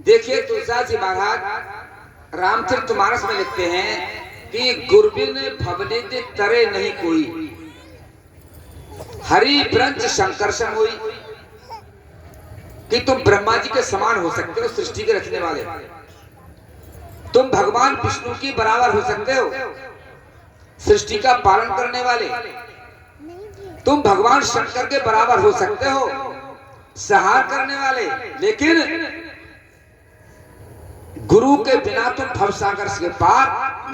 देखिए तुलसीदास जी महाराज रामचरितमानस में लिखते हैं कि गुरबिन भवनिधि तरे नहीं कोई, हरि ब्रंज शंकरशम हुई। कि तुम ब्रह्मा जी के समान हो सकते हो, सृष्टि के रचने वाले। तुम भगवान विष्णु की बराबर हो सकते हो, सृष्टि का पालन करने वाले। तुम भगवान शंकर के बराबर हो सकते हो, संहार करने वाले। लेकिन गुरु के बिना तुम भवसागर से पार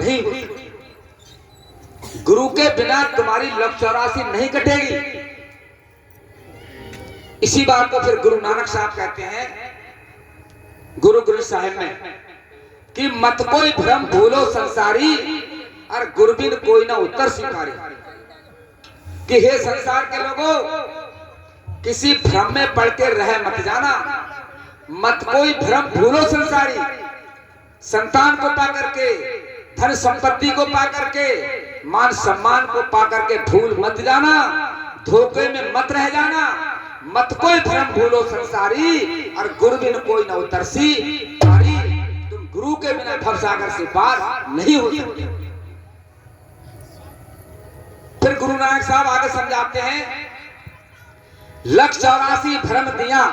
नहीं हो सकते। गुरु के बिना तुम्हारी लव 84 नहीं कटेगी। इसी बात को फिर गुरु नानक साहब कहते हैं गुरु ग्रंथ साहिब में कि मत कोई भ्रम भूलो संसारी, और गुरबिन कोई ना उत्तर स्वीकारी। कि हे संसार के लोगों, किसी भ्रम में पड़ के रह मत जाना। मत कोई भ्रम भूलो संसारी। संतान को पा करके, धन संपत्ति को पा करके, मान सम्मान को पा करके भूल मत जाना, धोखे में मत रह जाना। मत कोई भ्रम भूलो संसारी, और गुरु बिन कोई न उतरसी। तुम गुरु के बिना भवसागर से पार नहीं हो सकते। फिर गुरु नानक साहब आगे समझाते हैं, लख 84 भ्रम दिया,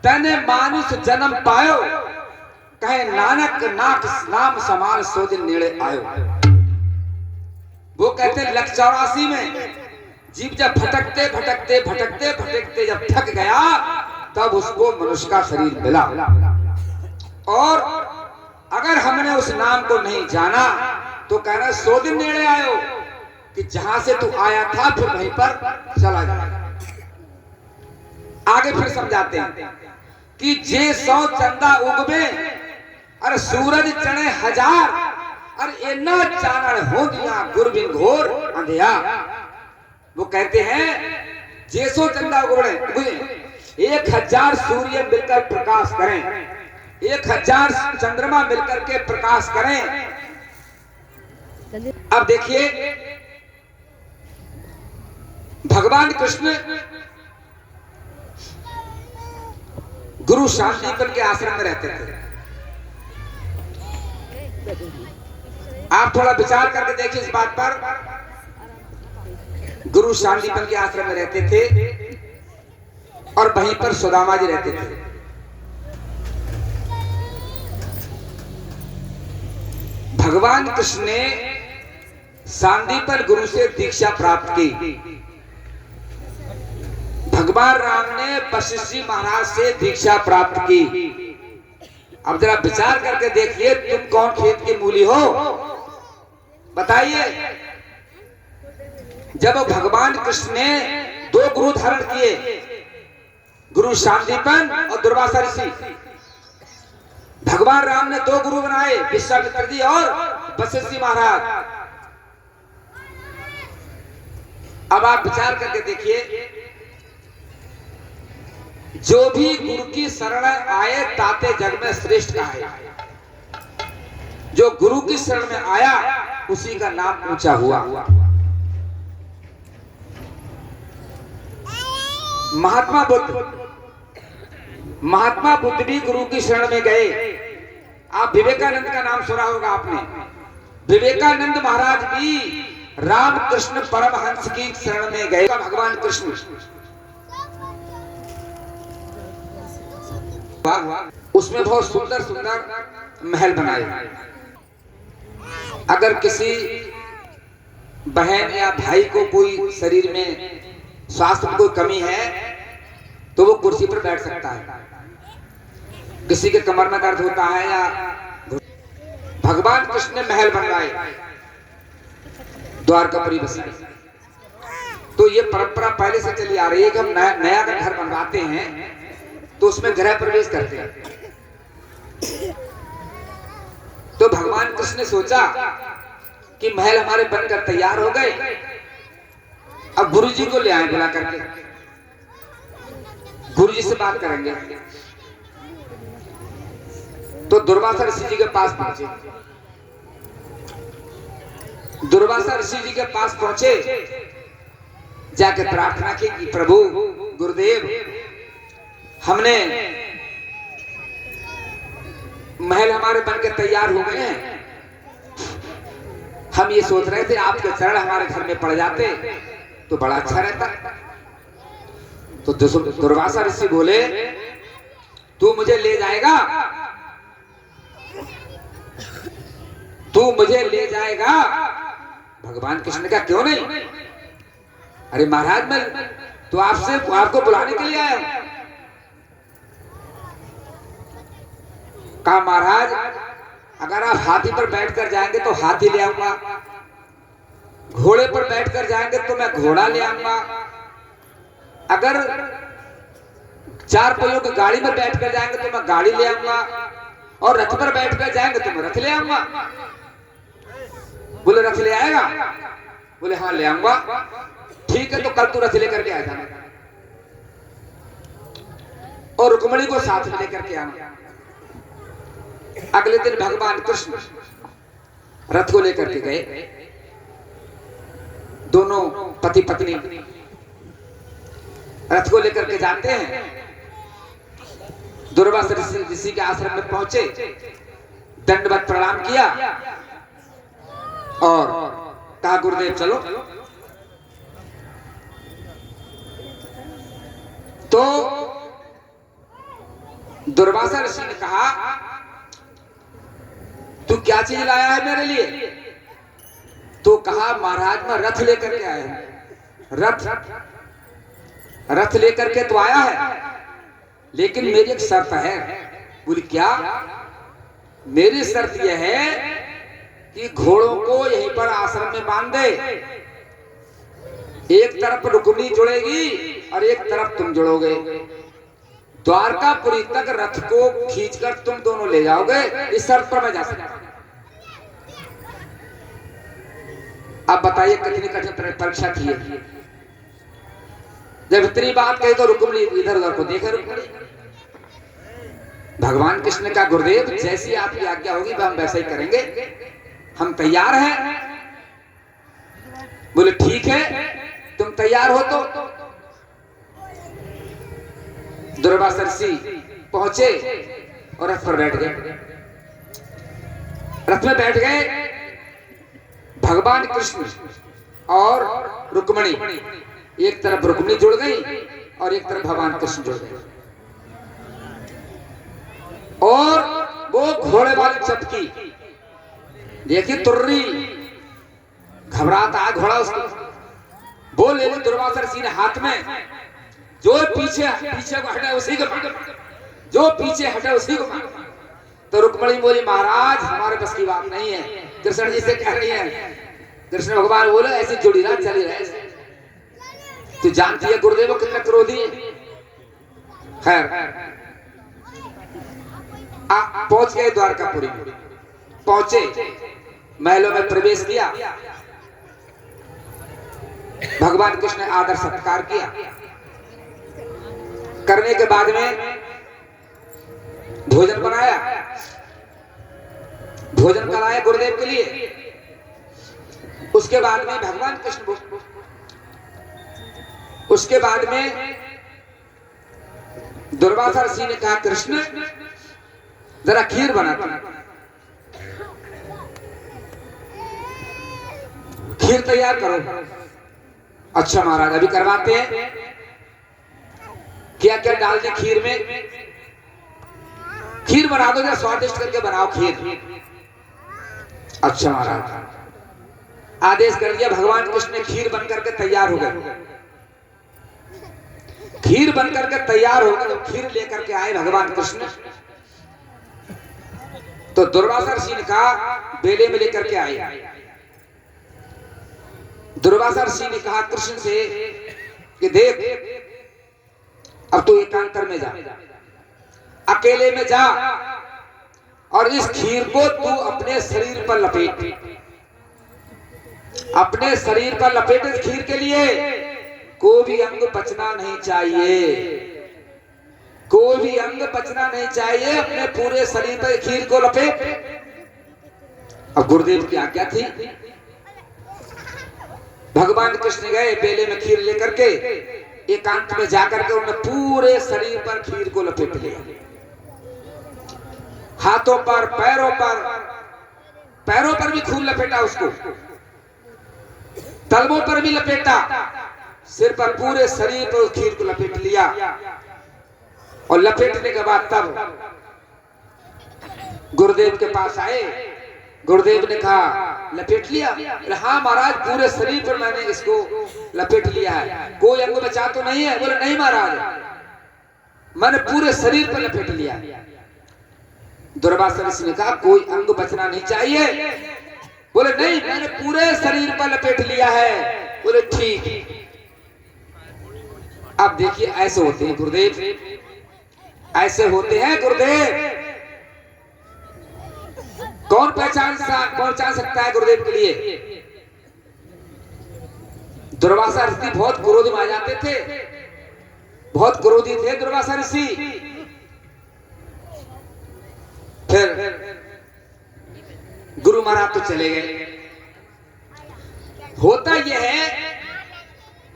तने मानुष जन्म पायो, कहे नानक नाक नाम समान सो दिन नेड़े आयो। वो कहते हैं लख 84 में जीव जब भटकते भटकते भटकते भटकते जब थक गया, तब उसको मनुष्य का शरीर मिला। और अगर हमने उस नाम को नहीं जाना तो कह रहे 100 दिन नेड़े आयो, कि जहां से तू आया था फिर वहीं पर चला जाए। आगे फिर समझाते हैं कि जे 100 चंदा उगवे, और सूरज चढ़े 1000, और इन्ना चानन हो गया गुरबिन घोर अंधिया। वो कहते हैं जे 100 चंदा उगवे, 1000 सूर्य मिलकर प्रकाश करें, 1000 चंद्रमा मिलकर के प्रकाश करें। अब देखिए भगवान कृष्ण गुरु शांतिवन के आश्रम में रहते थे। आप थोड़ा विचार करके देखिए इस बात पर। गुरु शांतिवन के आश्रम में रहते थे और वहीं पर सुदामा जी रहते थे। भगवान कृष्ण ने सांदीपन गुरु से दीक्षा प्राप्त की। भगवान राम ने वशिष्ठ जी महाराज से दीक्षा प्राप्त की। अब जरा विचार करके देखिए, तुम कौन खेत की मूली हो बताइए। जब भगवान कृष्ण ने 2 गुरु धारण किए, गुरु सांदीपन और दुर्वासा ऋषि। भगवान राम ने 2 गुरु बनाए, विश्वामित्र जी और वशिष्ठ जी महाराज। अब आप विचार करके देखिए, जो भी गुरु की शरण आए ताते जग में श्रेष्ठ कहाए। जो गुरु की शरण में आया उसी का नाम ऊंचा हुआ। महात्मा बुद्ध भी गुरु की शरण में गए। आप विवेकानंद का नाम सुना होगा आपने। विवेकानंद महाराज भी रामकृष्ण परमहंस की शरण में गए। भगवान कृष्ण उसमें बहुत सुंदर सुंदर महल बनाए। अगर किसी बहन या भाई को कोई शरीर में स्वास्थ्य में कोई कमी है तो वो कुर्सी पर बैठ सकता है। किसी के कमर में दर्द होता है या भगवान कृष्ण ने महल बनवाए, द्वारकापुरी बसाए। तो ये परंपरा पहले से चली आ रही है कि हम नया घर बनवाते हैं तो उसमें गृह प्रवेश करते हैं। तो भगवान कृष्ण ने सोचा कि महल हमारे बनकर तैयार हो गए, अब गुरु जी को ले आए बुला करके, गुरु जी से बात करेंगे। तो दुर्वासा ऋषि जी के पास पहुंचे। दुर्वासा ऋषि जी के पास पहुंचे, जाके प्रार्थना की कि प्रभु गुरुदेव, हमने महल हमारे बन के तैयार हो गए हैं। हम ये सोच रहे थे आपके चरण हमारे घर में पड़ जाते तो बड़ा अच्छा रहता। तो दुर्वासा ऋषि बोले, तू मुझे ले जाएगा, तू मुझे ले जाएगा? भगवान कृष्ण का क्यों नहीं? अरे महाराज मैं तो आपको बुलाने के लिए आया हूं। कहा महाराज अगर आप हाथी पर बैठकर जाएंगे तो हाथी ले आऊंगा, घोड़े पर बैठकर जाएंगे तो मैं घोड़ा ले आऊंगा, अगर 4 पहियों की गाड़ी में बैठकर जाएंगे तो मैं गाड़ी ले आऊंगा, और रथ पर बैठकर जाएंगे तो मैं रथ ले आऊंगा। बोले रथ ले आएगा? बोले हाँ ले आऊंगा। ठीक है तो कल तू रथ लेकर के आ जाना और रुक्मिणी को साथ में लेकर के आना। अगले दिन भगवान कृष्ण रथ को लेकर के गए। दोनों पति पत्नी रथ को लेकर के जाते हैं। दुर्वासा ऋषि के आश्रम में पहुंचे, दंडवत प्रणाम किया और कहा गुरुदेव चलो। तो दुर्वासा ऋषि ने कहा तू क्या चीज लाया है मेरे लिए? तो कहा महाराज मैं रथ लेकर के आया हूं। रथ लेकर के तो आया है, लेकिन मेरी एक शर्त है। बोली क्या? मेरी शर्त यह है कि घोड़ों को यहीं पर आश्रम में बांध दे। एक तरफ रुक्मिणी जुड़ेगी और एक तरफ तुम जुड़ोगे। द्वारकापुरी तक रथ को खींचकर तुम दोनों ले जाओगे, इस शर्त पर मैं जा सकता। अब बताइए कितनी कठिन परीक्षा थी। जब इतनी बात कही तो रुक्मिणी इधर उधर को देखे। रुक्मिणी भगवान कृष्ण का गुरुदेव जैसी आपकी आज्ञा होगी हम वैसा ही करेंगे, हम तैयार हैं। बोले ठीक है तुम तैयार हो तो। दुर्वासा ऋषि पहुंचे और रथ पर बैठ गए। रथ में बैठ गए। भगवान कृष्ण और रुक्मिणी, एक तरफ रुक्मिणी जुड़ गई और एक तरफ भगवान कृष्ण जुड़ गए। और वो घोड़े वाली चपकी देखिए, तुर्री घबराता है घोड़ा उसको। वो ले ली दुर्वासा ऋषि ने हाथ में, जो पीछे को हटे उसी को, जो पीछे हटे उसी को। तो रुक्मिणी बोली महाराज हमारे बस की बात नहीं है। कृष्ण जी से कह रही है। कृष्ण भगवान बोले ऐसी जुड़ी ना चली रहे। तू जानती है गुरुदेव कितने क्रोधी है। खैर पहुंच गए द्वारकापुरी में। पहुंचे, महलों में प्रवेश किया। भगवान कृष्ण ने आदर सत्कार किया। करने के बाद में भोजन बनाया, भोजन कराया गुरुदेव के लिए। उसके बाद में भगवान कृष्ण, उसके बाद में दुर्वासा ऋषि ने कहा कृष्ण जरा खीर बना दो। खीर तैयार करो। अच्छा महाराज अभी करवाते हैं। क्या क्या डाल दे खीर में? खीर बना दो, जरा स्वादिष्ट करके बनाओ खीर। अच्छा महाराज आदेश कर दिया। भगवान कृष्ण ने खीर बनकर के तैयार हो गए। खीर बनकर के तैयार हो गए तो खीर लेकर के आए भगवान कृष्ण। तो दुर्वासा ऋषि ने कहा बेले में लेकर के आए। दुर्वासा ऋषि ने कहा कृष्ण से कि देख अब तू एकांतर में जा, अकेले में जा और इस खीर को तू अपने शरीर पर लपेट। अपने शरीर पर लपेट इस खीर के लिए। कोई भी अंग बचना नहीं चाहिए, कोई भी अंग बचना नहीं चाहिए। अपने पूरे शरीर पर खीर को लपेट। अब गुरुदेव की आज्ञा थी। भगवान कृष्ण गए बेले में खीर लेकर के, एकांत में जाकर के उन्होंने पूरे शरीर पर खीर को लपेट लिया। हाथों पर, पैरों पर भी खून लपेटा उसको, तलवों पर भी लपेटा, सिर पर, पूरे शरीर पर उस खीर को लपेट लिया। और लपेटने के बाद तब गुरुदेव के पास आए। गुरुदेव ने कहा लपेट लिया? हाँ महाराज, पूरे शरीर पर मैंने इसको लपेट लिया है, कोई अंग बचा तो नहीं है? बोले नहीं महाराज, मैंने पूरे शरीर पर लपेट लिया। दुर्वासा ऋषि ने कहा कोई अंग बचना नहीं चाहिए? बोले नहीं, मैंने पूरे शरीर पर लपेट लिया है। बोले ठीक। अब देखिए ऐसे होते हैं गुरुदेव, ऐसे होते हैं गुरुदेव। कौन पहचान सकता है गुरुदेव के लिए? दुर्वासा ऋषि बहुत क्रोध में आ जाते थे, बहुत क्रोधी थे दुर्वासा ऋषि। फिर गुरु महाराज तो चले गए। होता यह है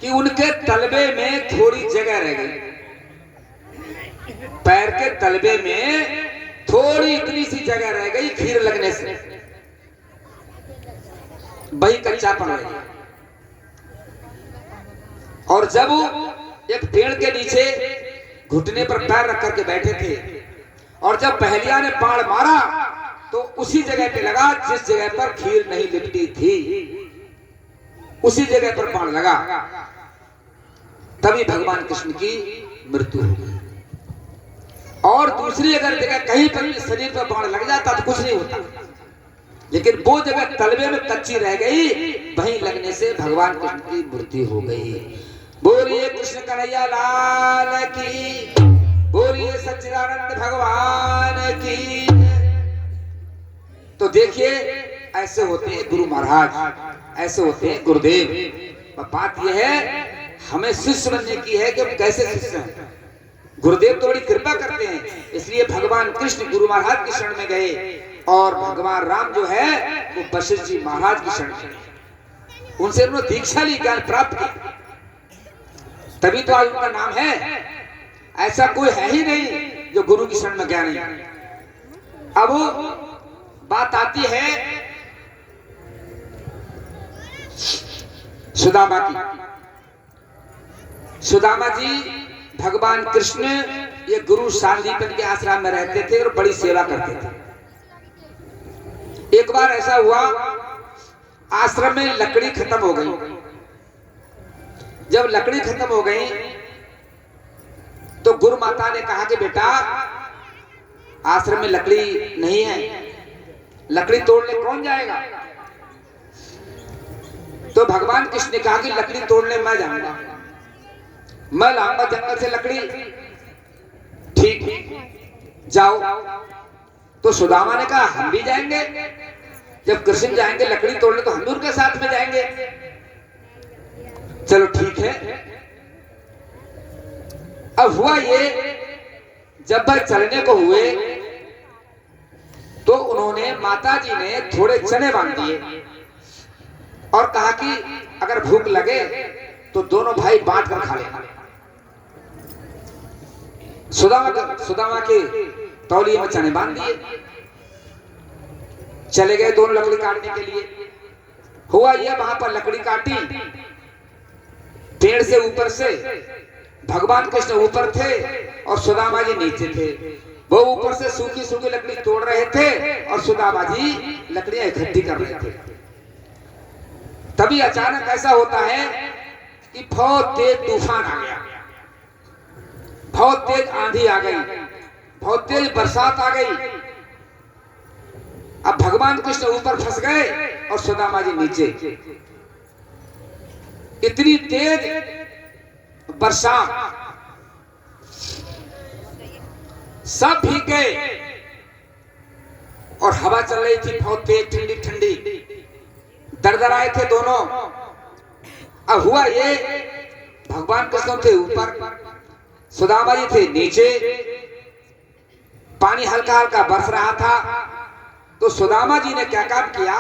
कि उनके तलबे में थोड़ी जगह रह गई, पैर के तलबे में थोड़ी इतनी सी जगह रह गई खीर लगने से, वही कच्चा पड़ गया। और जब एक पेड़ के नीचे घुटने पर पैर रख करके बैठे थे, और जब पहलिया ने बाण मारा तो उसी जगह पे लगा जिस जगह पर खीर नहीं लिपटी थी, उसी जगह पर बाण लगा। तभी भगवान कृष्ण की मृत्यु हो गई। और दूसरी अगर जगह कहीं पर भी शरीर पर बाण लग जाता तो कुछ नहीं होता, लेकिन वो जगह तलवे में कच्ची रह गई, वहीं लगने से भगवान कृष्ण की मृत्यु हो गई। बोलिए कृष्ण कन्हैया लाल की, बोलिए सच्चिदानंद भगवान की। तो देखिए ऐसे होते हैं गुरु महाराज, ऐसे होते हैं गुरुदेव। बात यह है हमें शिष्य बनने की है कि हम कैसे शिष्य हैं। गुरुदेव तो बड़ी कृपा करते हैं, इसलिए भगवान कृष्ण गुरु महाराज की शरण में गए, और भगवान राम जो है वो वशिष्ठ जी महाराज की शरण में गए। उनसे उन्होंने दीक्षा ली, ज्ञान प्राप्त किया, तभी तो आज उनका नाम है। ऐसा कोई है ही नहीं जो गुरु की शरण में गया नहीं। अब बात आती है सुदामा की। सुदामा जी भगवान कृष्ण ये गुरु सांदीपन के आश्रम में रहते थे और बड़ी सेवा करते थे। एक बार ऐसा हुआ, आश्रम में लकड़ी खत्म हो गई। जब लकड़ी खत्म हो गई तो गुरु माता ने कहा कि बेटा आश्रम में लकड़ी नहीं है, लकड़ी तोड़ने कौन जाएगा? तो भगवान कृष्ण ने कहा कि लकड़ी तोड़ने मैं जाऊंगा, मैं लाऊंगा जंगल से लकड़ी। ठीक, जाओ। तो सुदामा ने कहा हम भी जाएंगे, जब कृष्ण जाएंगे लकड़ी तोड़ने तो हम भी उनके साथ में जाएंगे। चलो ठीक है। अब हुआ ये, जब वह चलने को हुए तो उन्होंने, माता जी ने थोड़े चने बांध दिए और कहा कि अगर भूख लगे तो दोनों भाई बांट कर खा लेना। सुदामा के तौलिए में चने बांध दिए, चले गए दोनों लकड़ी काटने के लिए। हुआ यह, वहां पर लकड़ी काटी, पेड़ से ऊपर से भगवान कृष्ण ऊपर थे और सुदामा जी नीचे थे। वो ऊपर से सूखी सूखी लकड़ी तोड़ रहे थे और सुदामा जी लकड़ियां इकट्ठी कर रहे थे। तभी अचानक ऐसा होता है कि बहुत तेज तूफान आ गया, बहुत तेज आंधी आ गई, बहुत तेज बरसात आ गई। अब भगवान कृष्ण ऊपर फंस गए और सुदामा जी नीचे। इतनी तेज बरसात, सब भीग गए और हवा चल रही थी बहुत तेज, ठंडी ठंडी, दरदराए थे दोनों। अब हुआ ये, भगवान कृष्ण थे ऊपर, सुदामा जी थे नीचे। पानी हल्का हल्का बरस रहा था, तो सुदामा जी ने क्या काम किया,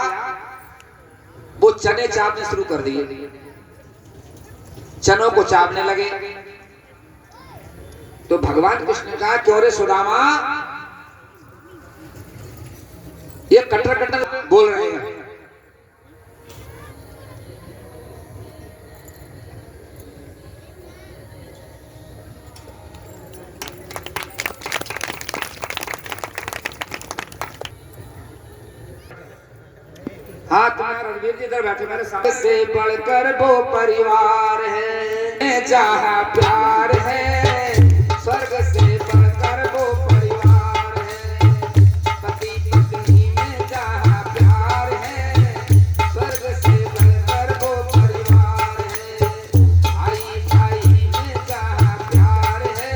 वो चने चापने शुरू कर दिए, चनों को चापने लगे। तो भगवान कृष्ण ने कहा क्यों रे सुदामा, ये कटर कटर बोल रहे हैं। हाँ, तुम्हारा रणवीर जी इधर बैठे मेरे सामने। से बढ़कर वो परिवार है जहाँ प्यार है, स्वर्ग से बढ़कर वो परिवार है। पति पत्नी में जहाँ प्यार है, स्वर्ग से बढ़कर वो परिवार है। भाई भाई में जहाँ प्यार है,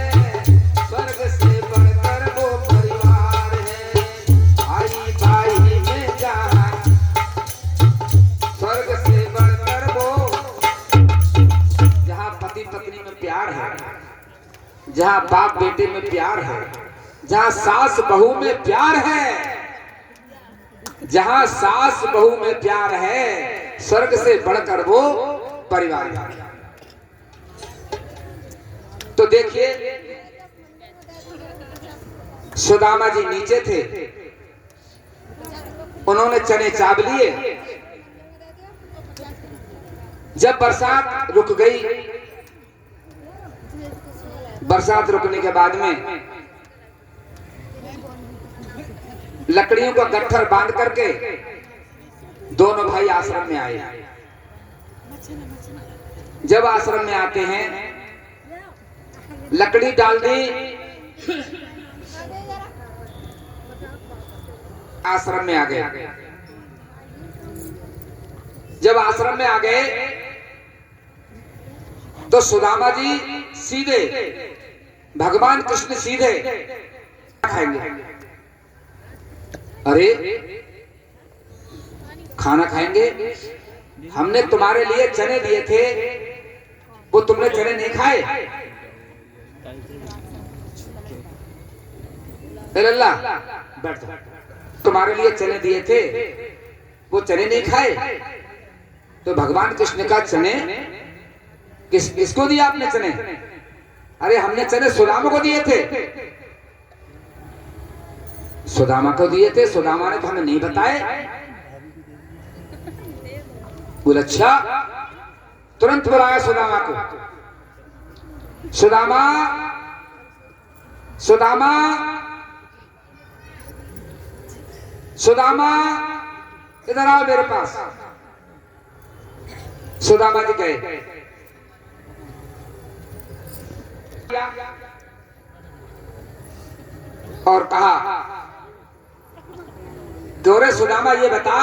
स्वर्ग से बढ़कर वो परिवार है। भाई भाई में जहाँ स्वर्ग से बढ़कर वो, जहाँ पति पत्नी में प्यार है, जहाँ बाप बेटे में प्यार है, जहाँ सास बहू में प्यार है, जहाँ सास बहू में प्यार है, स्वर्ग से बढ़कर वो परिवार है। तो देखिए, सुदामा जी नीचे थे, उन्होंने चने चाव लिए। जब बरसात रुक गई, बरसात रुकने के बाद में लकड़ियों का गट्ठर बांध करके दोनों भाई आश्रम में आए। जब आश्रम में आते हैं, लकड़ी डाल दी, आश्रम में आ गए। जब आश्रम में आ गए तो सुदामा जी सीधे, भगवान कृष्ण सीधे खाएंगे। अरे खाना खाएंगे? हमने तुम्हारे लिए चने दिए थे, वो तुमने चने नहीं खाए। लल्ला बैठ जाओ, तुम्हारे लिए चने दिए थे, वो चने नहीं खाए। तो भगवान कृष्ण का चने किसको दिया आपने चने? अरे हमने चने सुदामा को दिए थे। सुदामा को दिए थे? सुदामा ने तो हमें नहीं बताए। बोल अच्छा। तुरंत बुलाया सुदामा को। सुदामा, सुदामा, सुदामा, इधर आओ मेरे पास। सुदामा जी गए और कहा, दोरे सुदामा ये बता,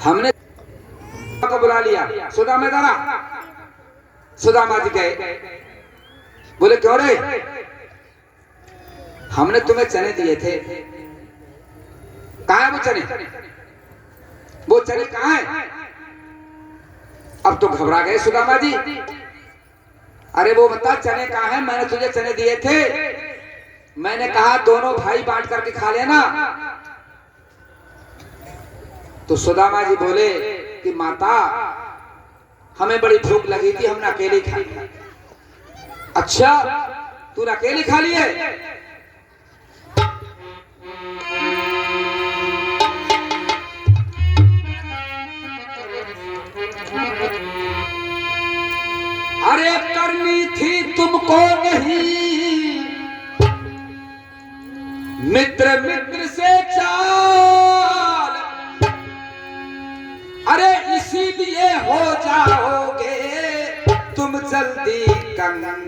हमने को बुला लिया, सुदामा जरा। सुदामा जी गए, बोले क्यों रे? हमने तुम्हें चने दिए थे, कहाँ है वो चने? वो चने कहाँ है? अब तो घबरा गए सुदामा जी। अरे वो बता चने कहाँ है? मैंने तुझे चने दिए थे, मैंने कहा दोनों भाई बांट करके खा लेना। तो सुदामा जी बोले कि माता, हमें बड़ी भूख लगी थी, हमने अकेले खा लिया। अच्छा, तूने अकेले खा लिए? अरे करनी थी तुमको नहीं मित्र मित्र से चाल, अरे इसीलिए हो जाओगे तुम जल्दी कंगाल।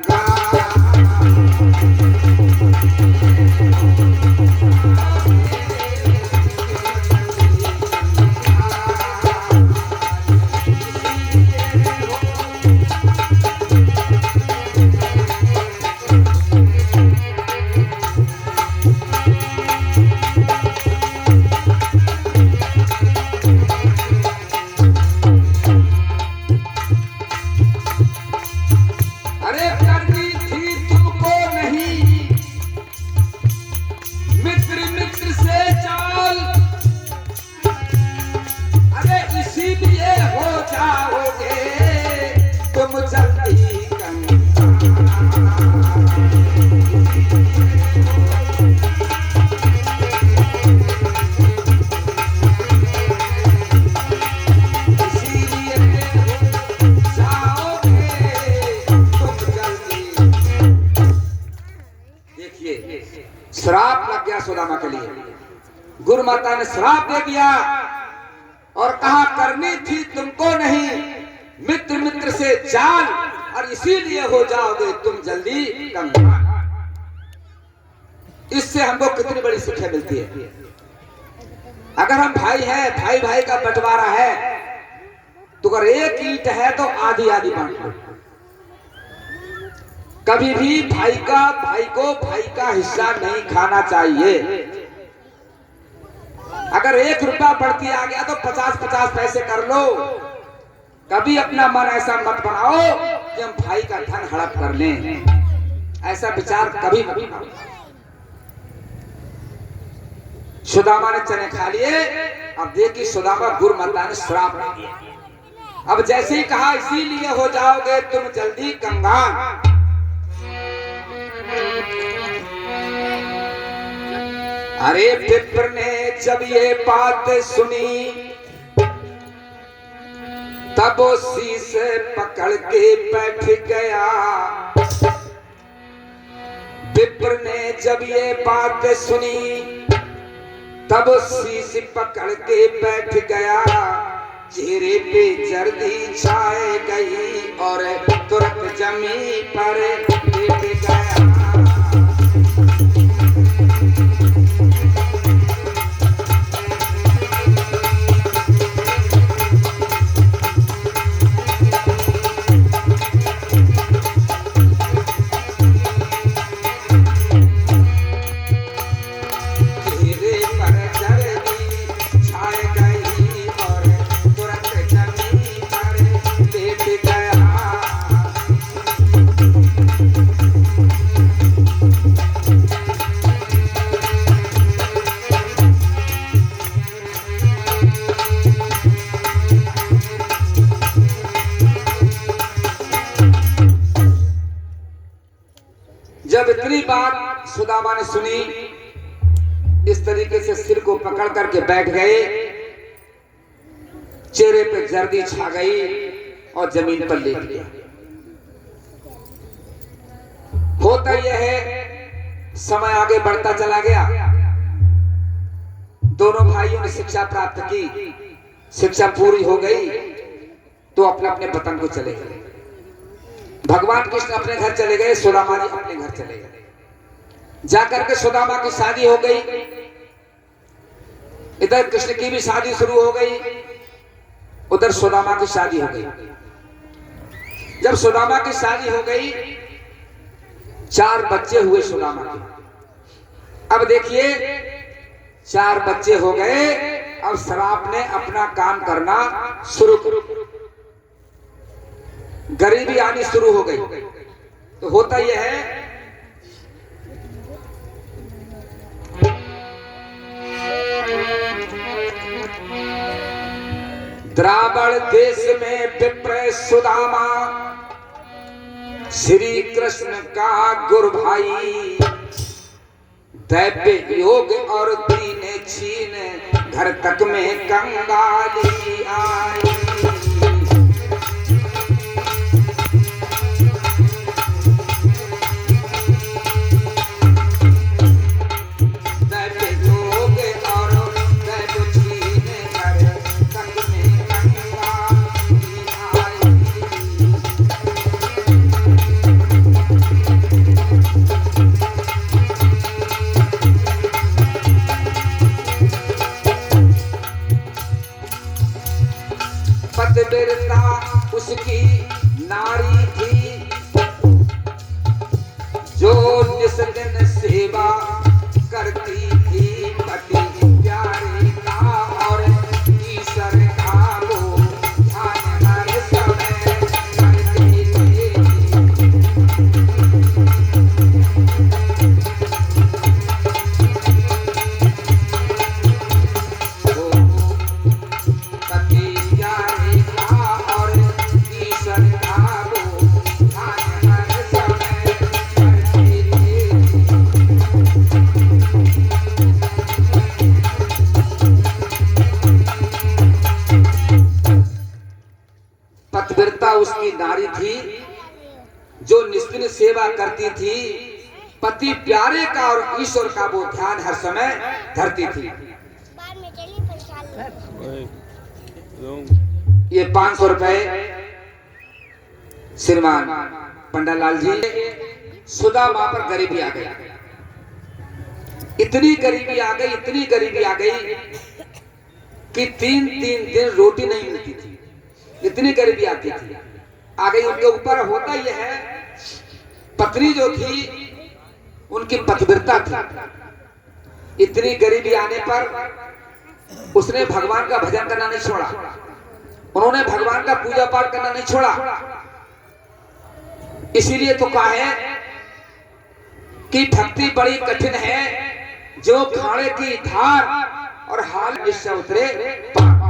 श्राप लग गया सुदामा के लिए। गुरु माता ने श्राप दे दिया और कहा करनी थी तुमको नहीं मित्र मित्र से जान, और इसीलिए हो जाओगे तुम जल्दी कंगाल। इससे हमको कितनी बड़ी शिक्षा मिलती है। अगर हम भाई हैं, भाई भाई का बंटवारा है, तो अगर एक ईंट है तो आधी आधी बांट लो। कभी भी भाई को भाई का हिस्सा नहीं खाना चाहिए। अगर 1 रुपया बढ़ती आ गया तो 50-50 पैसे कर लो। कभी अपना मन ऐसा मत बनाओ कि हम भाई का धन हड़प कर लें। ऐसा विचार कभी मत बनाओ। सुदामा ने चने खा लिए। अब देखिए सुदामा गुरु माता ने श्राप दे दिया। अब जैसे ही कहा इसीलिए हो जाओगे तुम जल्दी कंगाल। अरे विप्र ने जब ये बात सुनी तब वो शीश पकड़ के बैठ गया। विप्र ने जब ये बात सुनी तब शीश पकड़ के बैठ गया। चेहरे पे जर्दी छाए गई और तुरंत जमीन पर लेट गया। जब इतनी बात सुदामा ने सुनी, इस तरीके से सिर को पकड़ करके बैठ गए। चेहरे पे जर्दी छा गई और जमीन पर लेट गया। होता यह है, समय आगे बढ़ता चला गया। दोनों भाइयों ने शिक्षा प्राप्त की, शिक्षा पूरी हो गई तो अपने अपने वतन को चले गए। भगवान कृष्ण अपने घर चले गए, सुदामा जी अपने घर चले गए। जाकर के सुदामा की शादी हो गई। इधर कृष्ण की भी शादी शुरू हो गई, उधर सुदामा की शादी हो गई। जब सुदामा की शादी हो गई, 4 बच्चे हुए सुदामा के। अब देखिए 4 बच्चे हो गए। अब श्राप ने अपना काम करना शुरू कर, गरीबी आनी शुरू हो गई। तो होता यह है, द्रावण देश में विप्र सुदामा श्री कृष्ण का गुरु भाई। दैव्य योग और दीन छीन घर तक में कंगाली आई। पतिव्रता उसकी नारी थी, जो निस दिन सेवा करती थी पति प्यारे का और ईश्वर का वो ध्यान हर समय करती थी। पतिव्रता उसकी नारी थी, जो निस्दिन सेवा करती थी पति प्यारे का और ईश्वर का वो ध्यान हर समय धरती थी। ये 500 रुपए श्रीमान पंडालाल जी, सुधा मां पर गरीबी आ गई, इतनी गरीबी आ गई, इतनी गरीबी आ गई कि 3-3 दिन रोटी नहीं मिलती थी, इतनी गरीबी आती थी आ गई उनके ऊपर। होता यह है, पत्नी जो थी उनकी पतिव्रता थी। इतनी गरीबी आने पर उसने भगवान का भजन करना नहीं छोड़ा, उन्होंने भगवान का पूजा पाठ करना नहीं छोड़ा। इसीलिए तो कहा है कि भक्ति बड़ी कठिन है, जो खाने की धार और हाल इससे उतरे पार।